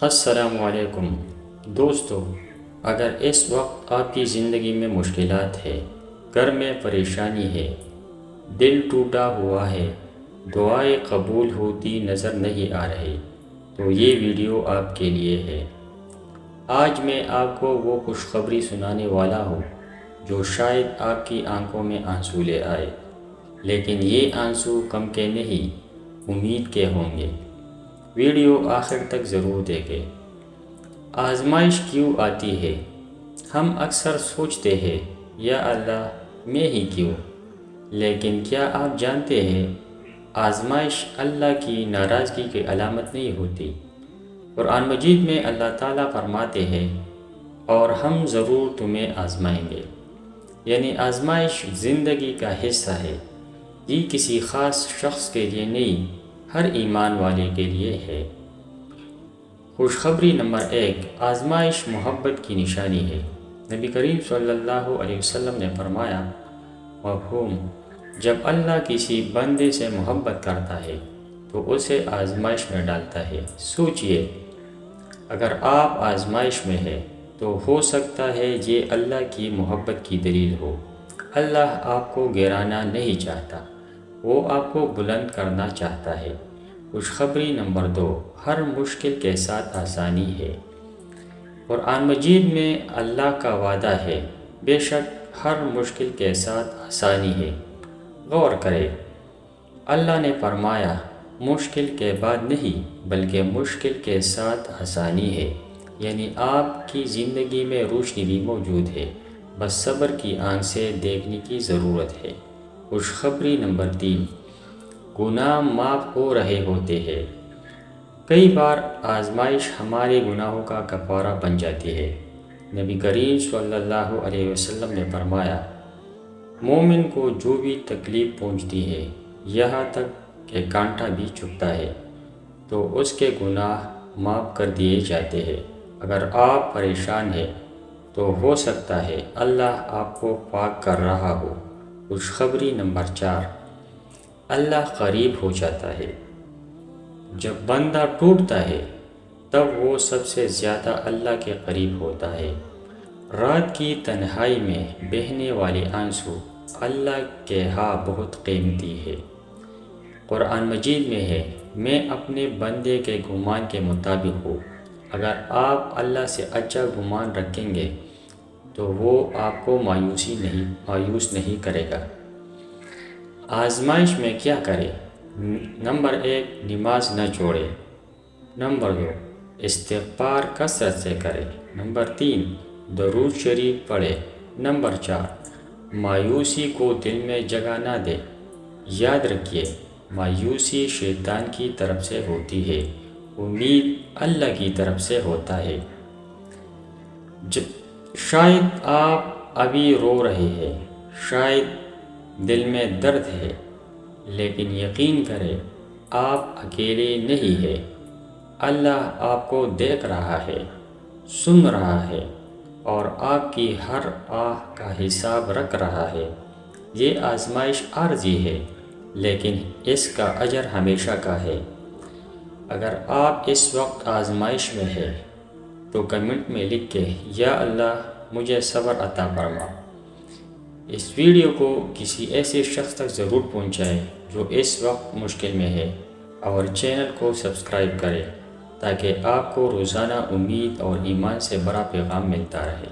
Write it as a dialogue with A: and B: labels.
A: السلام علیکم دوستو، اگر اس وقت آپ کی زندگی میں مشکلات ہے، گھر میں پریشانی ہے، دل ٹوٹا ہوا ہے، دعائیں قبول ہوتی نظر نہیں آ رہی، تو یہ ویڈیو آپ کے لیے ہے۔ آج میں آپ کو وہ خوشخبری سنانے والا ہوں جو شاید آپ کی آنکھوں میں آنسو لے آئے، لیکن یہ آنسو غم کے نہیں، امید کے ہوں گے۔ ویڈیو آخر تک ضرور دیکھیں۔ آزمائش کیوں آتی ہے؟ ہم اکثر سوچتے ہیں یا اللہ میں ہی کیوں، لیکن کیا آپ جانتے ہیں آزمائش اللہ کی ناراضگی کی علامت نہیں ہوتی۔ قرآن مجید میں اللہ تعالیٰ فرماتے ہیں اور ہم ضرور تمہیں آزمائیں گے، یعنی آزمائش زندگی کا حصہ ہے۔ یہ کسی خاص شخص کے لیے نہیں، ہر ایمان والے کے لیے ہے۔ خوشخبری نمبر 1، آزمائش محبت کی نشانی ہے۔ نبی کریم صلی اللہ علیہ وسلم نے فرمایا، مفہوم: جب اللہ کسی بندے سے محبت کرتا ہے تو اسے آزمائش میں ڈالتا ہے۔ سوچئے، اگر آپ آزمائش میں ہیں تو ہو سکتا ہے یہ اللہ کی محبت کی دلیل ہو۔ اللہ آپ کو گرانا نہیں چاہتا، وہ آپ کو بلند کرنا چاہتا ہے۔ خوشخبری نمبر 2، ہر مشکل کے ساتھ آسانی ہے۔ قرآن مجید میں اللہ کا وعدہ ہے، بے شک ہر مشکل کے ساتھ آسانی ہے۔ غور کریں، اللہ نے فرمایا مشکل کے بعد نہیں بلکہ مشکل کے ساتھ آسانی ہے، یعنی آپ کی زندگی میں روشنی بھی موجود ہے، بس صبر کی آنکھ سے دیکھنے کی ضرورت ہے۔ خوشخبری نمبر 3، گناہ معاف ہو رہے ہوتے ہیں۔ کئی بار آزمائش ہمارے گناہوں کا کفارہ بن جاتی ہے۔ نبی کریم صلی اللہ علیہ وسلم نے فرمایا، مومن کو جو بھی تکلیف پہنچتی ہے، یہاں تک کہ کانٹا بھی چبھتا ہے، تو اس کے گناہ معاف کر دیے جاتے ہیں۔ اگر آپ پریشان ہیں تو ہو سکتا ہے اللہ آپ کو پاک کر رہا ہو۔ خوشخبری نمبر 4، اللہ قریب ہو جاتا ہے۔ جب بندہ ٹوٹتا ہے تب وہ سب سے زیادہ اللہ کے قریب ہوتا ہے۔ رات کی تنہائی میں بہنے والے آنسو اللہ کے ہاں بہت قیمتی ہے۔ قرآن مجید میں ہے، میں اپنے بندے کے گمان کے مطابق ہوں۔ اگر آپ اللہ سے اچھا گمان رکھیں گے تو وہ آپ کو مایوس نہیں کرے گا۔ آزمائش میں کیا کریں؟ نمبر 1، نماز نہ چھوڑیں۔ نمبر 2، استغفار کثرت سے کریں۔ نمبر 3، درود شریف پڑھیں۔ نمبر 4، مایوسی کو دل میں جگہ نہ دیں۔ یاد رکھیے، مایوسی شیطان کی طرف سے ہوتی ہے، امید اللہ کی طرف سے ہوتا ہے۔ شاید آپ ابھی رو رہے ہیں، شاید دل میں درد ہے، لیکن یقین کریں آپ اکیلے نہیں ہیں۔ اللہ آپ کو دیکھ رہا ہے، سن رہا ہے اور آپ کی ہر آہ کا حساب رکھ رہا ہے۔ یہ آزمائش عارضی ہے، لیکن اس کا اجر ہمیشہ کا ہے۔ اگر آپ اس وقت آزمائش میں ہیں تو کمنٹ میں لکھ کے یا اللہ مجھے صبر عطا فرما۔ اس ویڈیو کو کسی ایسے شخص تک ضرور پہنچائیں جو اس وقت مشکل میں ہے، اور چینل کو سبسکرائب کریں تاکہ آپ کو روزانہ امید اور ایمان سے بڑا پیغام ملتا رہے۔